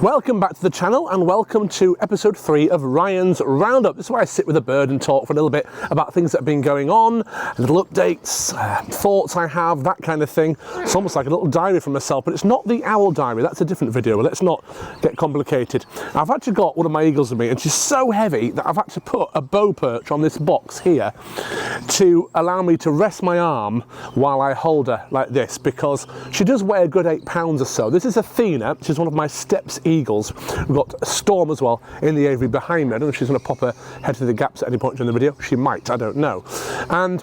Welcome back to the channel and welcome to episode 3 of Ryan's Roundup. This is where I sit with a bird and talk for a little bit about things that have been going on, little updates, thoughts I have, that kind of thing. It's almost like a little diary for myself, but it's not the owl diary, that's a different video. Let's not get complicated. I've actually got one of my eagles with me and she's so heavy that I've had to put a bow perch on this box here to allow me to rest my arm while I hold her like this, because she does weigh a good 8 pounds or so. This is Athena, she's one of my steps eagles. We've got a Storm as well in the aviary behind me. I don't know if she's going to pop her head through the gaps at any point during the video. She might, I don't know. And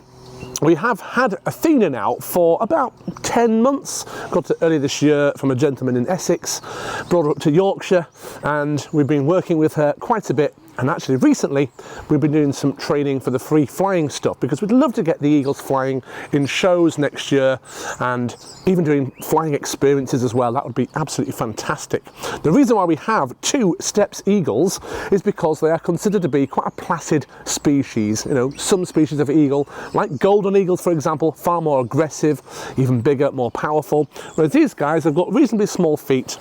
we have had Athena now for about 10 months. Got her earlier this year from a gentleman in Essex, brought her up to Yorkshire, and we've been working with her quite a bit. And actually recently we've been doing some training for the free flying stuff, because we'd love to get the eagles flying in shows next year and even doing flying experiences as well. That would be absolutely fantastic. The reason why we have 2 steps eagles is because they are considered to be quite a placid species. You know, some species of eagle, like golden eagles for example, far more aggressive, even bigger, more powerful, whereas these guys have got reasonably small feet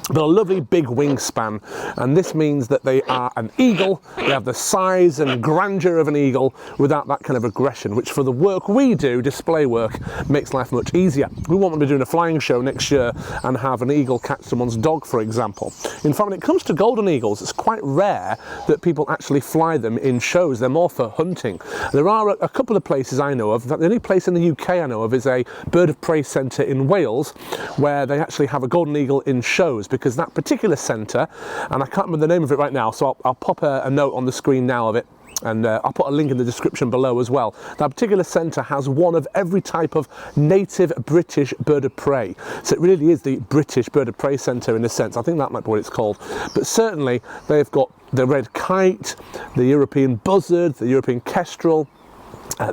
but a lovely big wingspan, and this means that they are an eagle. They have the size and grandeur of an eagle without that kind of aggression, which for the work we do, display work, makes life much easier. We want them to be doing a flying show next year and have an eagle catch someone's dog, for example. In fact, when it comes to golden eagles, it's quite rare that people actually fly them in shows. They're more for hunting. There are a couple of places I know of. In fact, the only place in the UK I know of is a bird of prey centre in Wales where they actually have a golden eagle in shows, because that particular centre, and I can't remember the name of it right now, so I'll pop a note on the screen now of it, and I'll put a link in the description below as well. That particular centre has one of every type of native British bird of prey. So it really is the British bird of prey centre in a sense. I think that might be what it's called. But certainly they've got the red kite, the European buzzard, the European kestrel,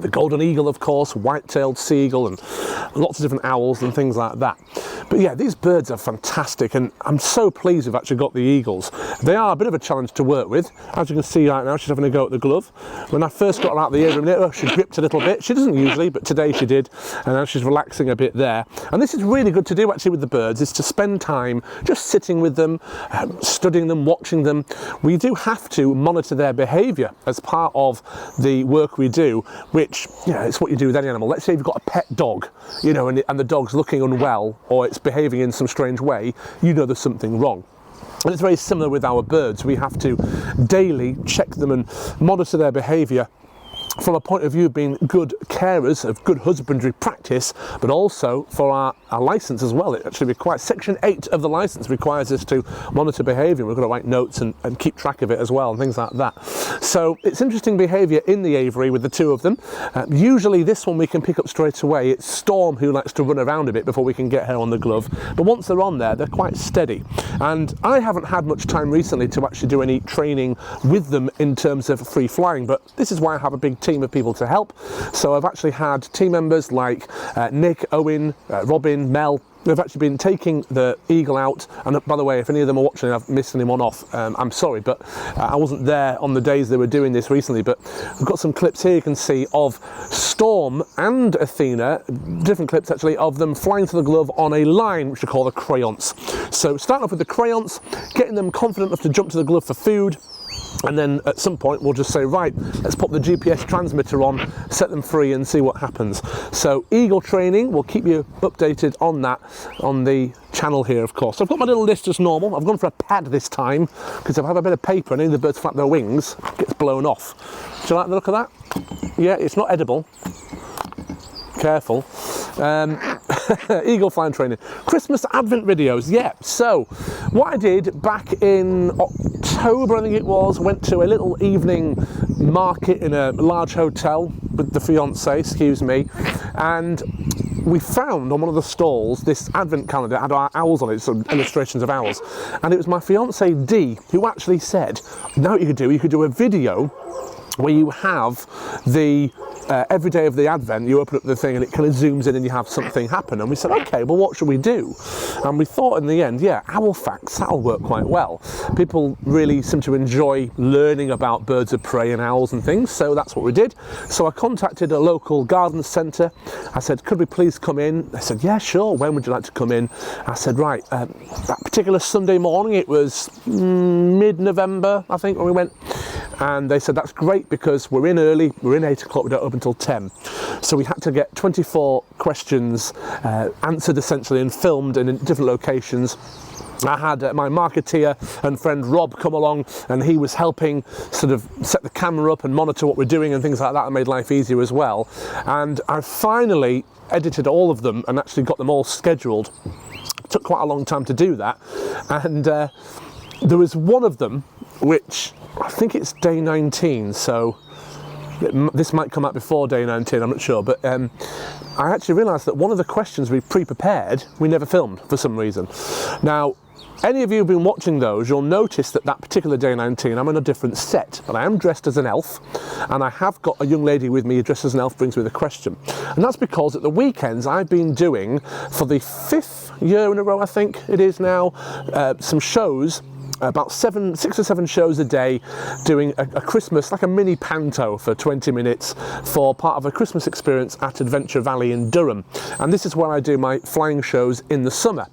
the golden eagle, of course, white-tailed seagull, and lots of different owls and things like that. But yeah, these birds are fantastic, and I'm so pleased we've actually got the eagles. They are a bit of a challenge to work with. As you can see right now, she's having a go at the glove. When I first got her out of the aviary, she gripped a little bit. She doesn't usually, but today she did, and now she's relaxing a bit there. And this is really good to do actually with the birds, is to spend time just sitting with them, studying them, watching them. We do have to monitor their behaviour as part of the work we do, which, you know, it's what you do with any animal. Let's say you've got a pet dog, you know, and the dog's looking unwell, or it's behaving in some strange way, you know there's something wrong. And it's very similar with our birds. We have to daily check them and monitor their behaviour from a point of view of being good carers, of good husbandry practice, but also for our licence as well. It actually requires, Section 8 of the licence requires us to monitor behaviour. We've got to write notes and keep track of it as well, and things like that. So it's interesting behaviour in the aviary with the 2 of them. Usually this one we can pick up straight away. It's Storm who likes to run around a bit before we can get her on the glove. But once they're on there, they're quite steady. And I haven't had much time recently to actually do any training with them in terms of free flying, but this is why I have a big team of people to help. So I've actually had team members like Nick, Owen, Robin, Mel. They've actually been taking the eagle out, and by the way, if any of them are watching and I've missed anyone off, I'm sorry, but I wasn't there on the days they were doing this recently. But I've got some clips here you can see of Storm and Athena, different clips actually, of them flying to the glove on a line which we call the crayons. So starting off with the crayons, getting them confident enough to jump to the glove for food, and then at some point we'll just say, right, let's pop the GPS transmitter on, set them free and see what happens. So eagle training, we'll keep you updated on that on the channel here, of course. So I've got my little list as normal. I've gone for a pad this time because if I have a bit of paper and any of the birds flap their wings, it gets blown off. Do you like the look of that? Yeah, it's not edible. Careful. Eagle flying training. Christmas Advent videos, yeah. So what I did back in October, I think it was, went to a little evening market in a large hotel with the fiance, excuse me, and we found on one of the stalls this advent calendar. It had our owls on it, some illustrations of owls, and it was my fiance Dee who actually said, now what you could do a video where you have the every day of the Advent, you open up the thing and it kind of zooms in and you have something happen. And we said, okay, well, what should we do? And we thought in the end, yeah, owl facts, that'll work quite well. People really seem to enjoy learning about birds of prey and owls and things, so that's what we did. So I contacted a local garden centre. I said, could we please come in? They said, yeah, sure, when would you like to come in? I said, right, that particular Sunday morning, it was mid-November, I think, when we went. And they said, that's great because we're in early, we're in 8 o'clock, we don't open until 10. So we had to get 24 questions answered essentially and filmed in different locations. I had my marketeer and friend Rob come along, and he was helping sort of set the camera up and monitor what we're doing and things like that, and made life easier as well. And I finally edited all of them and actually got them all scheduled. It took quite a long time to do that. And there was one of them, which I think it's day 19, so this might come out before day 19, I'm not sure, but I actually realised that one of the questions we pre-prepared, we never filmed for some reason. Now, any of you who've been watching those, you'll notice that particular day 19, I'm in a different set, but I am dressed as an elf, and I have got a young lady with me dressed as an elf brings me the question. And that's because at the weekends I've been doing, for the 5th year in a row, I think it is now, some shows, about 6 or 7 shows a day, doing a Christmas, like a mini panto for 20 minutes for part of a Christmas experience at Adventure Valley in Durham. And this is where I do my flying shows in the summer.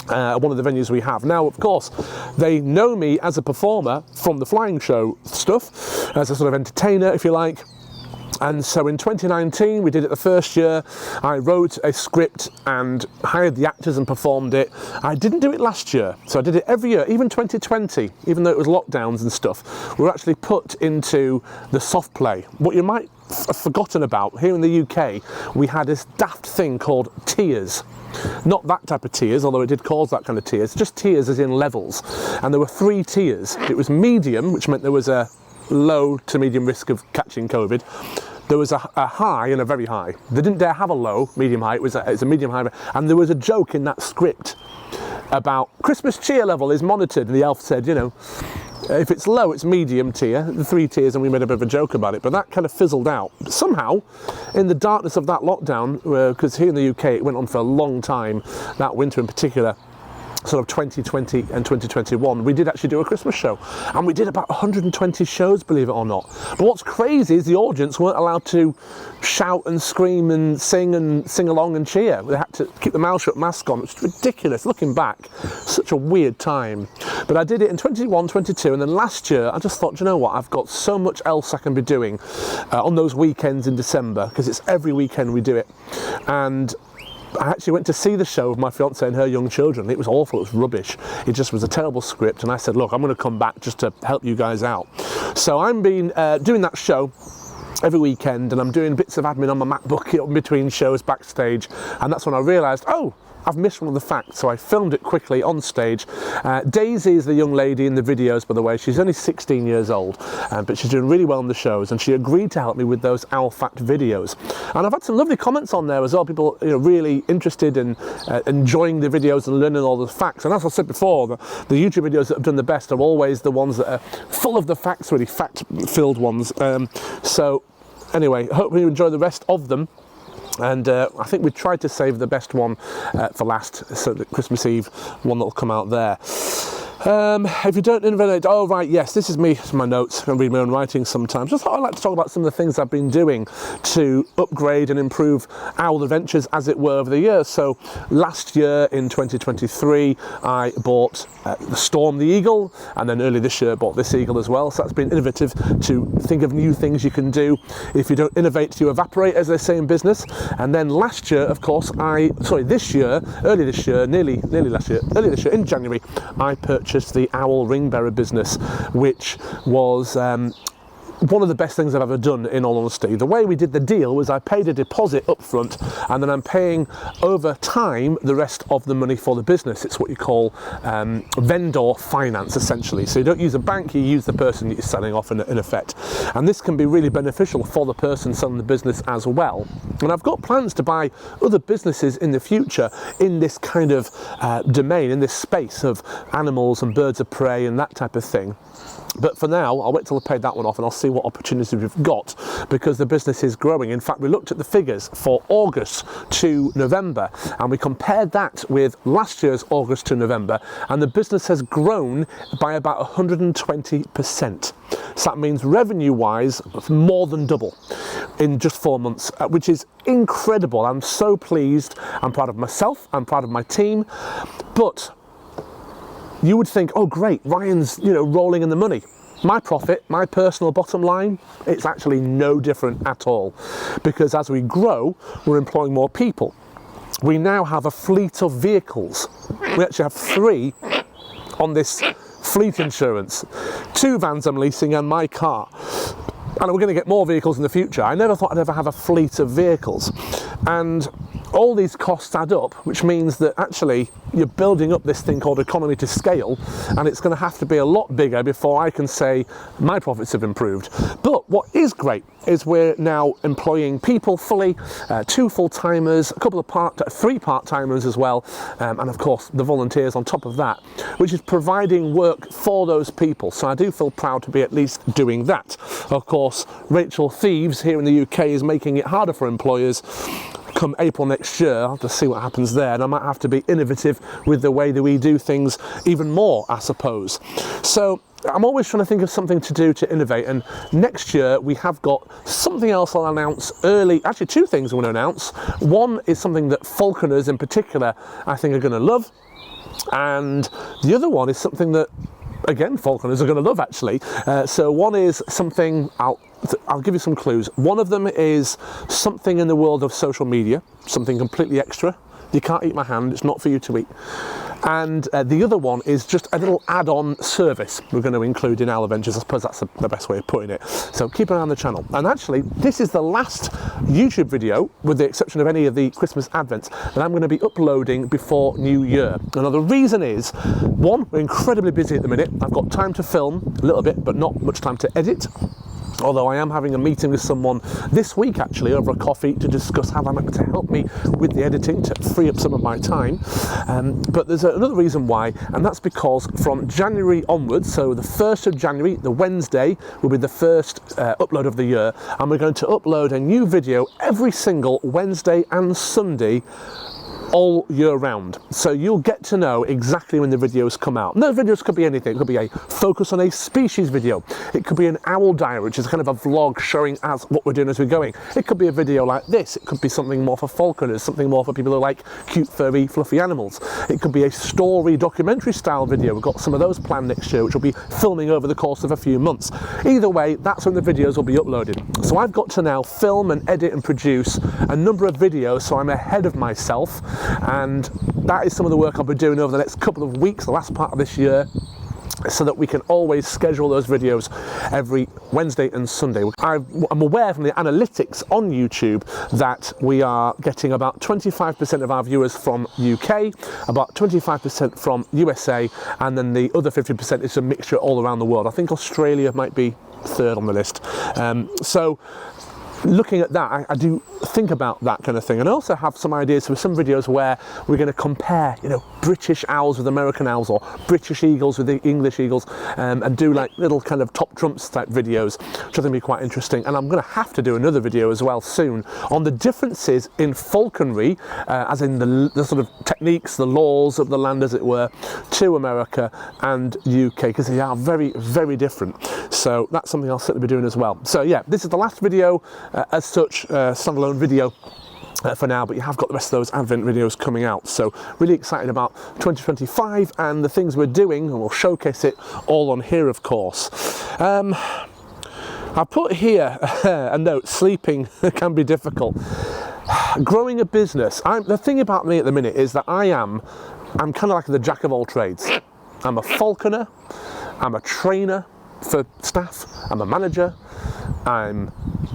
One of the venues we have. Now, of course, they know me as a performer from the flying show stuff, as a sort of entertainer, if you like. And so in 2019, we did it the first year. I wrote a script and hired the actors and performed it. I didn't do it last year, so I did it every year, even 2020, even though it was lockdowns and stuff. We were actually put into the soft play. What you might have forgotten about, here in the UK, we had this daft thing called tiers. Not that type of tiers, although it did cause that kind of tiers, just tiers as in levels. And there were 3 tiers. It was medium, which meant there was a low to medium risk of catching COVID. There was a high and a very high. They didn't dare have a low, medium high, it was a medium high. And there was a joke in that script about Christmas cheer level is monitored. And the elf said, you know, if it's low, it's medium tier, the 3 tiers, and we made a bit of a joke about it. But that kind of fizzled out. But somehow, in the darkness of that lockdown, because here in the UK it went on for a long time, that winter in particular, sort of 2020 and 2021, we did actually do a Christmas show, and we did about 120 shows, believe it or not. But what's crazy is the audience weren't allowed to shout and scream and sing along and cheer. They had to keep the mouth shut, mask on. It's ridiculous. Looking back, such a weird time. But I did it in 21, 22, and then last year I just thought, you know what, I've got so much else I can be doing on those weekends in December, because it's every weekend we do it. And I actually went to see the show with my fiancée and her young children. It was awful, it was rubbish. It just was a terrible script, and I said, look, I'm going to come back just to help you guys out. So I've been doing that show every weekend, and I'm doing bits of admin on my MacBook in between shows backstage, and that's when I realised, oh, I've missed one of the facts, so I filmed it quickly on stage. Daisy is the young lady in the videos, by the way. She's only 16 years old, but she's doing really well in the shows, and she agreed to help me with those owl fact videos. And I've had some lovely comments on there as well, people really interested in enjoying the videos and learning all the facts. And as I said before, the YouTube videos that have done the best are always the ones that are full of the facts, really fact-filled ones. So anyway, hope you enjoy the rest of them. And I think we tried to save the best one for last, so the Christmas Eve one that will come out there. If you don't innovate, oh right, yes, this is me, my notes, I read my own writing sometimes. Just thought I'd like to talk about some of the things I've been doing to upgrade and improve owl adventures, as it were, over the years. So last year in 2023, I bought the Storm the Eagle, and then early this year bought this eagle as well. So that's been innovative to think of new things you can do. If you don't innovate, you evaporate, as they say in business. And then last year, of course, early this year, in January, I purchased the Owl Ring Bearer business, which was one of the best things I've ever done, in all honesty. The way we did the deal was I paid a deposit up front, and then I'm paying over time the rest of the money for the business. It's what you call vendor finance, essentially. So you don't use a bank, you use the person you're selling off in effect. And this can be really beneficial for the person selling the business as well. And I've got plans to buy other businesses in the future in this kind of domain, in this space of animals and birds of prey and that type of thing. But for now, I'll wait till I've paid that one off and I'll see what opportunities we've got, because the business is growing. In fact, we looked at the figures for August to November and we compared that with last year's August to November, and the business has grown by about 120%. So that means revenue-wise, more than double in just 4 months, which is incredible. I'm so pleased. I'm proud of myself. I'm proud of my team. But you would think, oh great, Ryan's, rolling in the money. My profit, my personal bottom line, it's actually no different at all. Because as we grow, we're employing more people. We now have a fleet of vehicles. We actually have 3 on this fleet insurance. 2 vans I'm leasing and my car. And we're going to get more vehicles in the future. I never thought I'd ever have a fleet of vehicles. And all these costs add up, which means that actually you're building up this thing called economy to scale, and it's going to have to be a lot bigger before I can say my profits have improved. But what is great is we're now employing people fully, 2 full-timers, a couple of 3 part-timers as well, and of course the volunteers on top of that, which is providing work for those people. So I do feel proud to be at least doing that. Of course, Rachel Thieves here in the UK is making it harder for employers. Come April next year, I'll have to see what happens there, and I might have to be innovative with the way that we do things even more, I suppose. So I'm always trying to think of something to do to innovate, and next year we have got something else I'll announce early. Actually, 2 things I want to announce. One is something that falconers in particular I think are going to love, and the other one is something that, again, falconers are going to love actually. So one is something, I'll give you some clues. One of them is something in the world of social media, something completely extra. You can't eat my hand, it's not for you to eat. And the other one is just a little add-on service we're going to include in our ventures. I suppose that's the best way of putting it. So keep an eye on the channel. And actually, this is the last YouTube video, with the exception of any of the Christmas advents, that I'm going to be uploading before New Year. And the reason is, one, we're incredibly busy at the minute. I've got time to film a little bit, but not much time to edit. Although I am having a meeting with someone this week actually over a coffee to discuss how they might be able to help me with the editing to free up some of my time. But there's another reason why, and that's because from January onwards, so the 1st of January, the Wednesday, will be the first upload of the year, and we're going to upload a new video every single Wednesday and Sunday all year round. So you'll get to know exactly when the videos come out. And those videos could be anything. It could be a focus on a species video. It could be an owl diary, which is kind of a vlog showing us what we're doing as we're going. It could be a video like this. It could be something more for falconers, something more for people who like cute, furry, fluffy animals. It could be a story documentary style video. We've got some of those planned next year, which we'll be filming over the course of a few months. Either way, that's when the videos will be uploaded. So I've got to now film and edit and produce a number of videos, so I'm ahead of myself. And that is some of the work I'll be doing over the next couple of weeks, the last part of this year, so that we can always schedule those videos every Wednesday and Sunday. I'm aware from the analytics on YouTube that we are getting about 25% of our viewers from UK, about 25% from USA, and then the other 50% is a mixture all around the world. I think Australia might be 3rd on the list. So looking at that, I do think about that kind of thing, and I also have some ideas for some videos where we're going to compare, British owls with American owls, or British eagles with the English eagles, and do like little kind of top trumps type videos, which I think will be quite interesting. And I'm going to have to do another video as well soon on the differences in falconry, as in the sort of techniques, the laws of the land, as it were, to America and UK, because they are very, very different. So that's something I'll certainly be doing as well. So yeah, this is the last video as such, standalone video for now, but you have got the rest of those Advent videos coming out. So really excited about 2025 and the things we're doing, and we'll showcase it all on here, of course. I put here a note: sleeping can be difficult. Growing a business, the thing about me at the minute is that I'm kind of like the jack of all trades. I'm a falconer, I'm a trainer for staff, I'm a manager, I'm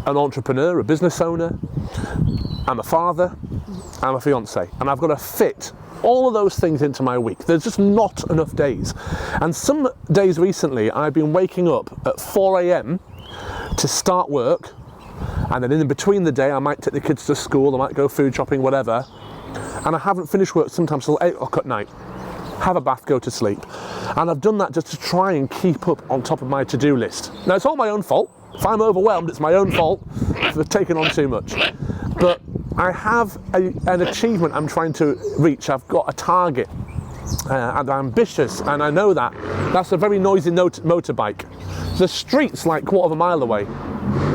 an entrepreneur, a business owner, I'm a father, I'm a fiance, and I've got to fit all of those things into my week. There's just not enough days. And some days recently I've been waking up at 4 AM to start work, and then in between the day I might take the kids to school, I might go food shopping, whatever, and I haven't finished work sometimes till 8 o'clock at night. have a bath, go to sleep. And I've done that just to try and keep up on top of my to-do list. Now, it's all my own fault. If I'm overwhelmed, it's my own fault for taking on too much. But I have an achievement I'm trying to reach. I've got a target. And I'm ambitious, and I know that. That's a very noisy motorbike. The street's like a quarter of a mile away.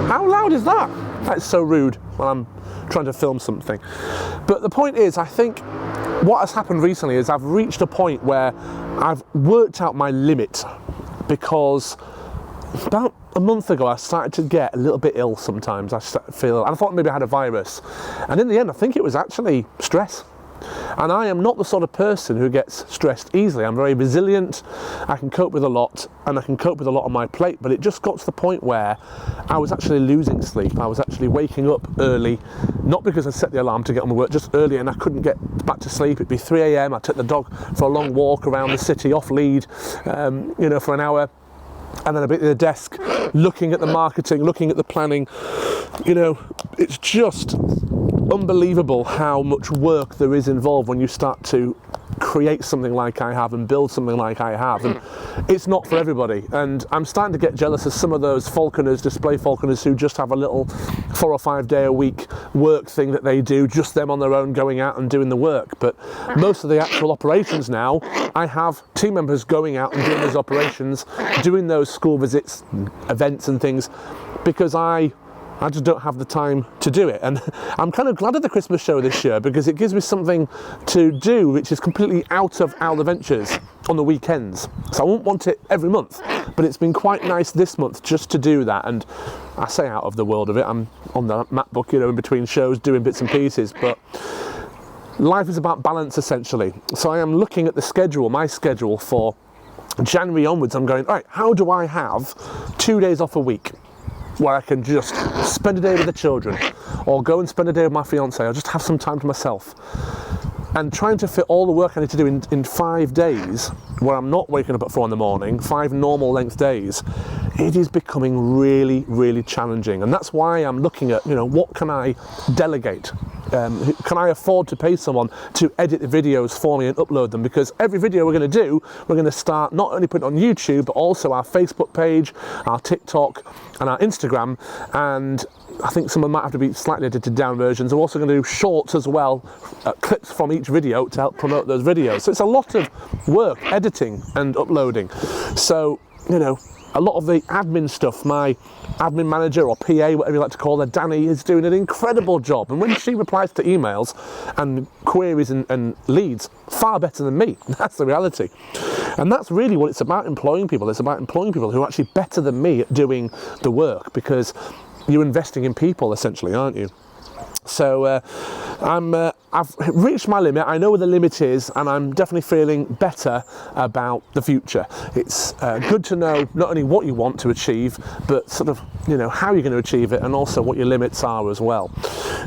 How loud is that? That's so rude when I'm trying to film something. But the point is, I think what has happened recently is I've reached a point where I've worked out my limit, because about a month ago I started to get a little bit ill sometimes. I started to feel, and I thought maybe I had a virus. And in the end, I think it was actually stress. And I am not the sort of person who gets stressed easily. I'm very resilient, I can cope with a lot, and I can cope with a lot on my plate, but it just got to the point where I was actually losing sleep. I was actually waking up early, not because I set the alarm to get on with work, just early, and I couldn't get back to sleep. It'd be 3 a.m, I'd take the dog for a long walk around the city, off lead, for an hour, and then I'd be at the desk, looking at the marketing, looking at the planning. It's just unbelievable how much work there is involved when you start to create something like I have and build something like I have, and it's not for everybody. And I'm starting to get jealous of some of those falconers, display falconers, who just have a little 4 or 5 day a week work thing that they do, just them on their own going out and doing the work. But most of the actual operations now, I have team members going out and doing those operations, doing those school visits, events and things, because I just don't have the time to do it. And I'm kind of glad of the Christmas show this year, because it gives me something to do which is completely out of our adventures on the weekends. So I won't want it every month, but it's been quite nice this month just to do that. And I say out of the world of it, I'm on the MacBook, in between shows, doing bits and pieces, but life is about balance essentially. So I am looking at my schedule for January onwards. I'm going, all right, how do I have 2 days off a week where I can just spend a day with the children, or go and spend a day with my fiance, or just have some time to myself, and trying to fit all the work I need to do in 5 days where I'm not waking up at 4 in the morning, 5 normal length days. It is becoming really, really challenging, and that's why I'm looking at, what can I delegate? Can I afford to pay someone to edit the videos for me and upload them? Because every video we're going to do, we're going to start not only putting it on YouTube, but also our Facebook page, our TikTok and our Instagram, and I think some of them might have to be slightly edited down versions. We're also going to do shorts as well, clips from each video to help promote those videos. So it's a lot of work, editing and uploading. So, a lot of the admin stuff, my admin manager or PA, whatever you like to call her, Danny, is doing an incredible job. And when she replies to emails and queries and leads, far better than me. That's the reality. And that's really what it's about, employing people. It's about employing people who are actually better than me at doing the work, because you're investing in people essentially, aren't you? So I've reached my limit. I know where the limit is, and I'm definitely feeling better about the future. It's good to know not only what you want to achieve, but sort of how you're going to achieve it, and also what your limits are as well.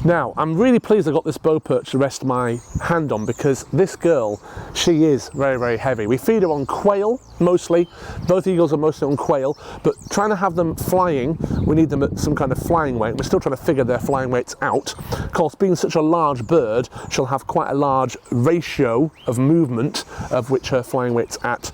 Now, I'm really pleased I got this bow perch to rest my hand on, because this girl, she is very, very heavy. We feed her on quail mostly. Both eagles are mostly on quail, but trying to have them flying, we need them at some kind of flying weight. We're still trying to figure their flying weights out. Of course, being such a large bird, she'll have quite a large ratio of movement of which her flying weight's at,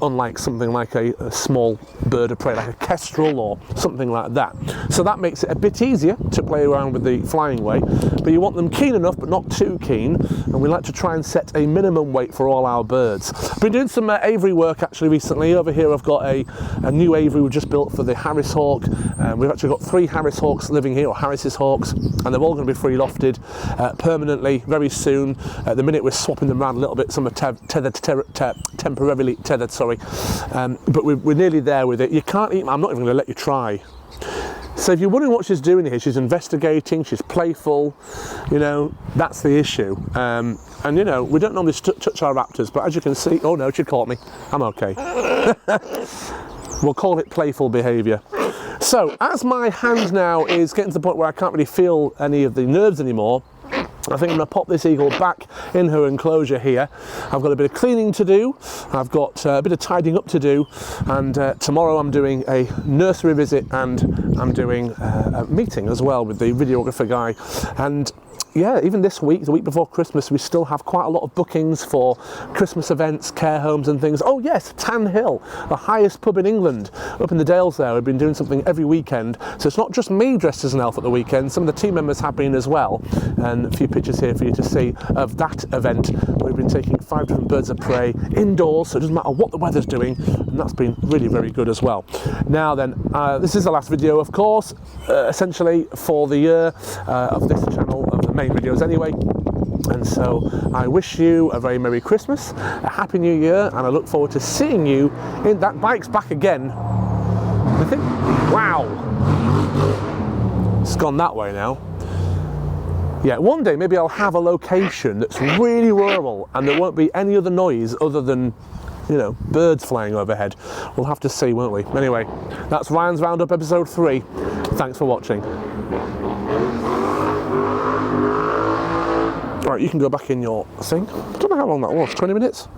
unlike something like a small bird of prey, like a kestrel or something like that. So that makes it a bit easier to play around with the flying weight, but you want them keen enough but not too keen, and we like to try and set a minimum weight for all our birds. I've been doing some aviary work actually recently. Over here I've got a new aviary we've just built for the Harris hawk. We've actually got 3 Harris hawks living here, or Harris's hawks, and they're all going to be free lofted permanently very soon. At the minute we're swapping them around a little bit. Some are temporarily tethered, sorry, but we're nearly there with it. You can't eat them. I'm not even going to let you try. So if you're wondering what she's doing here, she's investigating, she's playful, that's the issue. And we don't normally touch our raptors, but as you can see, oh no, she caught me, I'm okay. We'll call it playful behaviour. So as my hand now is getting to the point where I can't really feel any of the nerves anymore, I think I'm going to pop this eagle back in her enclosure here. I've got a bit of cleaning to do, I've got a bit of tidying up to do, and tomorrow I'm doing a nursery visit, and I'm doing a meeting as well with the videographer guy. And yeah, even this week, the week before Christmas, we still have quite a lot of bookings for Christmas events, care homes and things. Oh yes, Tan Hill, the highest pub in England, up in the Dales there. We've been doing something every weekend. So it's not just me dressed as an elf at the weekend, some of the team members have been as well. And a few pictures here for you to see of that event. We've been taking 5 different birds of prey indoors, so it doesn't matter what the weather's doing, and that's been really, very good as well. Now then, this is the last video, of course, essentially for the year of this channel, of the main videos anyway. And so I wish you a very Merry Christmas, a Happy New Year, and I look forward to seeing you in that bike's back again. I think, wow, it's gone that way now. Yeah, one day maybe I'll have a location that's really rural and there won't be any other noise other than, you know, birds flying overhead. We'll have to see, won't we? Anyway, that's Ryan's Roundup episode 3. Thanks for watching. Right, you can go back in your thing. I don't know how long that was, 20 minutes?